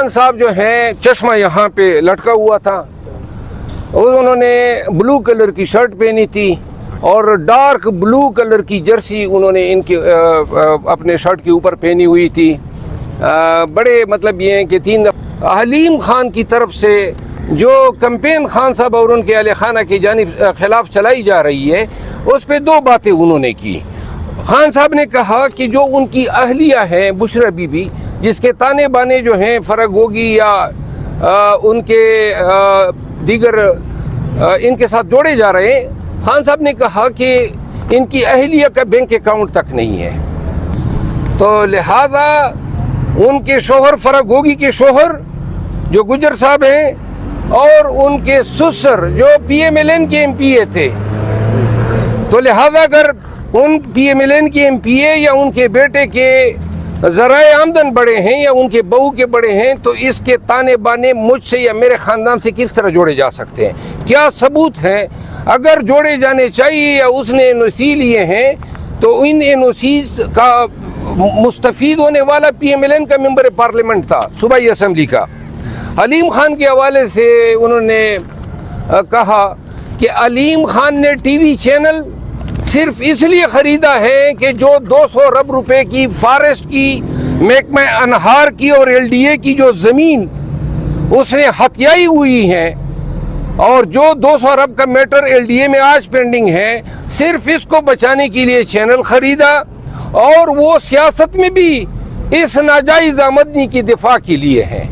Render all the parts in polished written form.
خان صاحب جو ہیں چشمہ یہاں پہ لٹکا ہوا تھا اور انہوں نے بلو کلر کی شرٹ پہنی تھی اور ڈارک بلو کلر کی جرسی انہوں نے ان کے اپنے شرٹ کے اوپر پہنی ہوئی تھی. بڑے مطلب یہ ہیں کہ 3 دفعہ حلیم خان کی طرف سے جو کمپین خان صاحب اور ان کے اہل خانہ کی جانب خلاف چلائی جا رہی ہے اس پہ 2 باتیں انہوں نے کی. خان صاحب نے کہا کہ جو ان کی اہلیہ ہیں بشرا بی بی جس کے تانے بانے جو ہیں فرق ہوگی یا ان کے دیگر ان کے ساتھ جوڑے جا رہے ہیں، خان صاحب نے کہا کہ ان کی اہلیہ کا بینک اکاؤنٹ تک نہیں ہے، تو لہذا ان کے شوہر فرق ہوگی کے شوہر جو گجر صاحب ہیں اور ان کے سسر جو پی ایم ایل این کے ایم پی اے تھے، تو لہذا اگر ان پی ایم ایل این کے ایم پی اے یا ان کے بیٹے کے ذرائع آمدن بڑے ہیں یا ان کے بہو کے بڑے ہیں تو اس کے تانے بانے مجھ سے یا میرے خاندان سے کس طرح جوڑے جا سکتے ہیں؟ کیا ثبوت ہیں؟ اگر جوڑے جانے چاہیے یا اس نے این او سی لیے ہیں تو ان این او سیز کا مستفید ہونے والا پی ایم ایل این کا ممبر پارلیمنٹ تھا صوبائی اسمبلی کا. علیم خان کے حوالے سے انہوں نے کہا کہ علیم خان نے ٹی وی چینل صرف اس لیے خریدا ہے کہ جو 200 ارب روپے کی فارسٹ کی محکمہ انہار کی اور ایل ڈی اے کی جو زمین اس نے ہتھیائی ہوئی ہے اور جو 200 ارب کا میٹر ایل ڈی اے میں آج پینڈنگ ہے، صرف اس کو بچانے کے لیے چینل خریدا اور وہ سیاست میں بھی اس ناجائز آمدنی کی دفاع کے لیے ہے.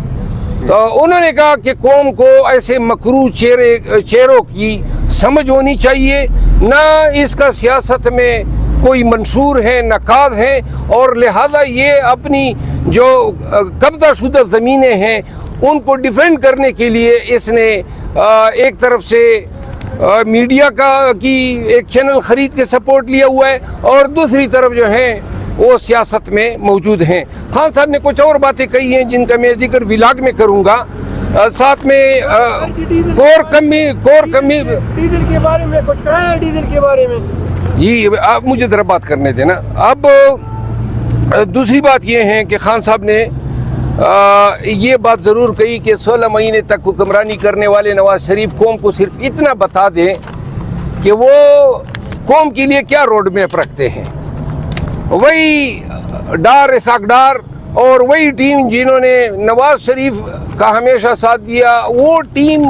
تو انہوں نے کہا کہ قوم کو ایسے مکروہ چہروں کی سمجھ ہونی چاہیے، نہ اس کا سیاست میں کوئی منشور ہے نہ کاز ہے، اور لہذا یہ اپنی جو قبضہ شدہ زمینیں ہیں ان کو ڈیفینڈ کرنے کے لیے اس نے ایک طرف سے میڈیا کی ایک چینل خرید کے سپورٹ لیا ہوا ہے اور دوسری طرف جو ہے وہ سیاست میں موجود ہیں. خان صاحب نے کچھ اور باتیں کہی ہیں جن کا میں ذکر ولاگ میں کروں گا. ساتھ میں کور کمی ڈیزل کے بارے میں کچھ کہا ہے، ڈیزل کے بارے میں جی آپ مجھے ذرا بات کرنے دینا. اب دوسری بات یہ ہے کہ خان صاحب نے یہ بات ضرور کہی کہ 16 مہینے تک حکمرانی کرنے والے نواز شریف قوم کو صرف اتنا بتا دیں کہ وہ قوم کے لیے کیا روڈ میپ رکھتے ہیں. وہی ڈار اسحاق ڈار اور وہی ٹیم جنہوں نے نواز شریف کا ہمیشہ ساتھ دیا، وہ ٹیم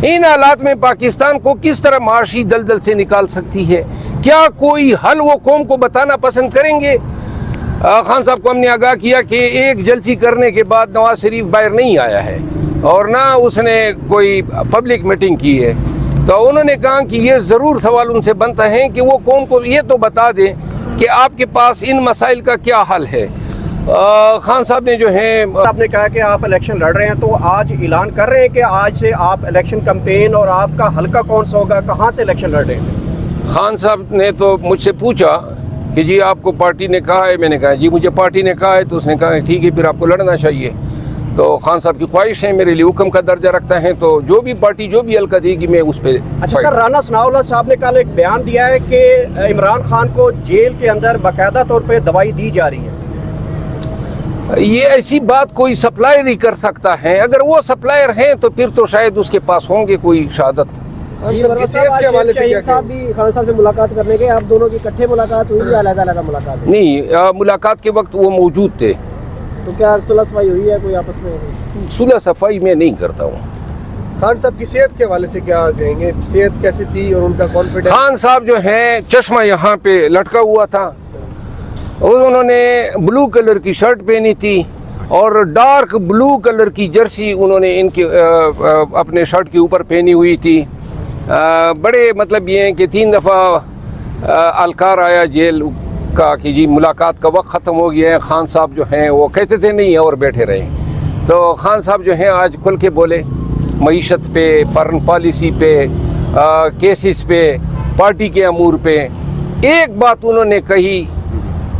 ان حالات میں پاکستان کو کس طرح معاشی دلدل سے نکال سکتی ہے؟ کیا کوئی حل وہ قوم کو بتانا پسند کریں گے؟ خان صاحب کو ہم نے آگاہ کیا کہ ایک جلسے کرنے کے بعد نواز شریف باہر نہیں آیا ہے اور نہ اس نے کوئی پبلک میٹنگ کی ہے. تو انہوں نے کہا کہ یہ ضرور سوال ان سے بنتا ہے کہ وہ قوم کو یہ تو بتا دیں کہ آپ کے پاس ان مسائل کا کیا حل ہے. خان صاحب نے جو ہے آپ نے کہا کہ آپ الیکشن لڑ رہے ہیں، تو آج اعلان کر رہے ہیں کہ آج سے آپ الیکشن کمپین اور آپ کا حلقہ کون سا ہوگا، کہاں سے الیکشن لڑ رہے ہیں؟ خان صاحب نے تو مجھ سے پوچھا کہ جی آپ کو پارٹی نے کہا ہے. میں نے کہا جی مجھے پارٹی نے کہا ہے. تو اس نے کہا ٹھیک ہے پھر آپ کو لڑنا چاہیے. تو خان صاحب کی خواہش ہے، میرے لیے حکم کا درجہ رکھتا ہے، تو جو بھی پارٹی جو بھی حلقہ دے گی میں اس پہ. اچھا سر، رانا ثناء اللہ صاحب نے کل ایک بیان دیا ہے کہ عمران خان کو جیل کے اندر باقاعدہ طور پہ دوائی دی جا رہی ہے. یہ ایسی بات کوئی سپلائر ہی کر سکتا ہے. اگر وہ سپلائر ہیں تو پھر تو شاید اس کے پاس ہوں گے کوئی شہادت. صاحب بھی خان صاحب سے ملاقات کرنے گئے، آپ دونوں کی اکٹھے ملاقات ہوئی یا علیحدہ علیحدہ ملاقات؟ نہیں، ملاقات کے وقت وہ موجود تھے. تو کیا صلح صفائی ہوئی ہے کوئی آپس میں؟ صلح صفائی میں نہیں کرتا ہوں. خان صاحب کی صحت کے حوالے سے کیا کہیں گے؟ صحت کیسی تھی اور ان کا کانفیڈنس؟ خان صاحب جو ہیں چشمہ یہاں پہ لٹکا ہوا تھا اور انہوں نے بلو کلر کی شرٹ پہنی تھی اور ڈارک بلو کلر کی جرسی انہوں نے ان کے اپنے شرٹ کے اوپر پہنی ہوئی تھی. بڑے مطلب یہ ہیں کہ 3 دفعہ الکار آیا جیل کا کہ جی ملاقات کا وقت ختم ہو گیا ہے. خان صاحب جو ہیں وہ کہتے تھے نہیں اور بیٹھے رہے. تو خان صاحب جو ہیں آج کھل کے بولے معیشت پہ، فارن پالیسی پہ، کیسز پہ، پارٹی کے امور پہ. ایک بات انہوں نے کہی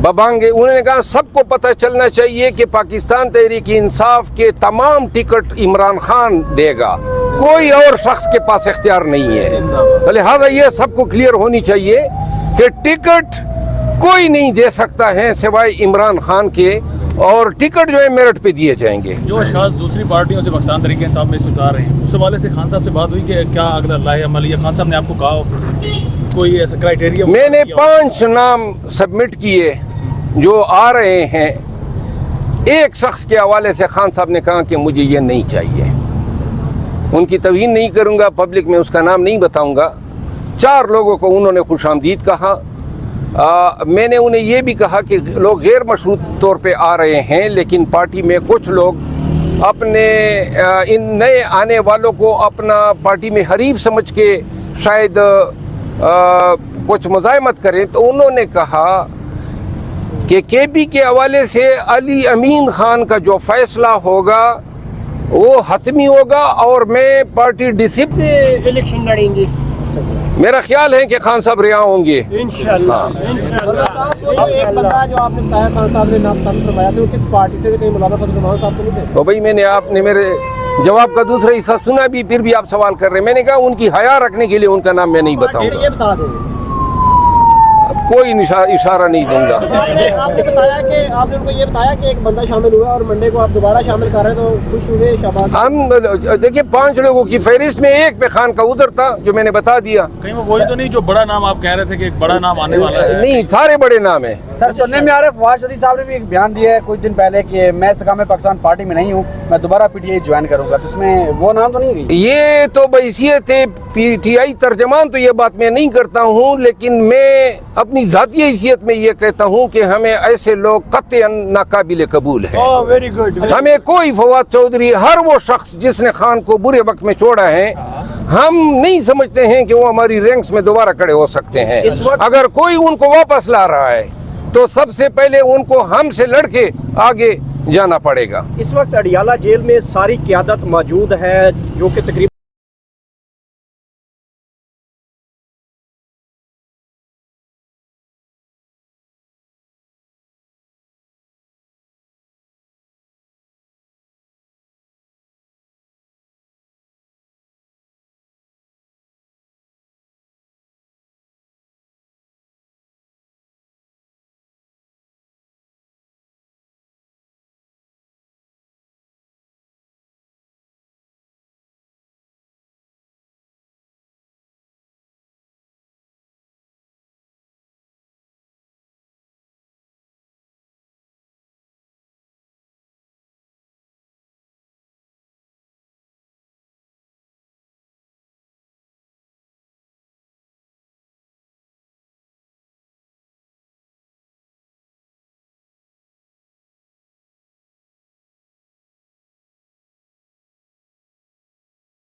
ببانگے، انہوں نے کہا سب کو پتہ چلنا چاہیے کہ پاکستان تحریک انصاف کے تمام ٹکٹ عمران خان دے گا، کوئی اور شخص کے پاس اختیار نہیں ہے. لہذا یہ سب کو کلیئر ہونی چاہیے کہ ٹکٹ کوئی نہیں دے سکتا ہے سوائے عمران خان کے. اور ٹکٹ جو ہے میرٹ پہ دیے جائیں گے. جو اشخاص دوسری پارٹیوں سے پاکستان تحریک انصاف میں ستار رہے ہیں اس حوالے سے خان صاحب سے بات ہوئی کہ کیا اگلا لائحہ عمل یا خان صاحب نے آپ کو کہا کوئی ایسا کرائٹیریا؟ میں نے 5 نام سبمٹ کیے جو آ رہے ہیں. ایک شخص کے حوالے سے خان صاحب نے کہا کہ مجھے یہ نہیں چاہیے. ان کی توہین نہیں کروں گا, پبلک میں اس کا نام نہیں بتاؤں گا. 4 لوگوں کو انہوں نے خوش آمدید کہا. میں نے انہیں یہ بھی کہا کہ لوگ غیر مشروط طور پہ آ رہے ہیں, لیکن پارٹی میں کچھ لوگ اپنے ان نئے آنے والوں کو اپنا پارٹی میں حریف سمجھ کے شاید کچھ مزاحمت کریں. تو انہوں نے کہا کہ کے پی کے حوالے سے علی امین خان کا جو فیصلہ ہوگا وہ حتمی ہوگا, اور میں پارٹی ڈسپلن الیکشن لڑیں گے. میرا خیال ہے کہ خان صاحب رہا ہوں گے انشاءاللہ. ایک بندہ جو آپ نے بتایا خان صاحب نے نام ثابت فرمایا تھا, وہ کس پارٹی سے تھے؟ کہیں مولانا فضل الرحمان صاحب تو نہیں تھے؟ تو بھائی میں نے آپ نے میرے جواب کا دوسرا حصہ سنا بھی, پھر بھی آپ سوال کر رہے ہیں. میں نے کہا ان کی حیا رکھنے کے لیے ان کا نام میں نہیں بتاؤں گا. یہ بتا دیں. کوئی اشارہ نہیں دوں گا. آپ نے بتایا کہ آپ نے ان کو یہ بتایا کہ ایک بندہ شامل ہوا اور منڈے کو آپ دوبارہ شامل کر رہے ہیں, تو خوش ہوئے شہباز؟ ہم دیکھیے 5 لوگوں کی فہرست میں ایک پہ خان کا عذر تھا جو میں نے بتا دیا. کہیں وہ وہی تو نہیں جو بڑا نام آپ کہہ رہے تھے کہ ایک بڑا نام آنے والا ہے؟ نہیں, سارے بڑے نام ہیں. سر سننے میں آ رہا ہے فواد شدید صاحب نے بھی ایک بیان دیا ہے کچھ دن پہلے کہ میں استحکام پاکستان پارٹی میں نہیں ہوں, میں دوبارہ پی ٹی آئی جوائن کروں گا. تو اس میں وہ نام تو نہیں رہی؟ یہ تو بحیثیت پی ٹی آئی ترجمان تو یہ بات میں نہیں کرتا ہوں, لیکن میں اپنی ذاتی حیثیت میں یہ کہتا ہوں کہ ہمیں ایسے لوگ قطعاً ناقابل قبول ہیں. Very good. ہمیں کوئی فواد چودھری, ہر وہ شخص جس نے خان کو برے وقت میں چھوڑا ہے, ہم نہیں سمجھتے ہیں کہ وہ ہماری رینکس میں دوبارہ کھڑے ہو سکتے ہیں. اگر کوئی ان کو واپس لا رہا ہے تو سب سے پہلے ان کو ہم سے لڑ کے آگے جانا پڑے گا. اس وقت اڈیالہ جیل میں ساری قیادت موجود ہے جو کہ تقریباً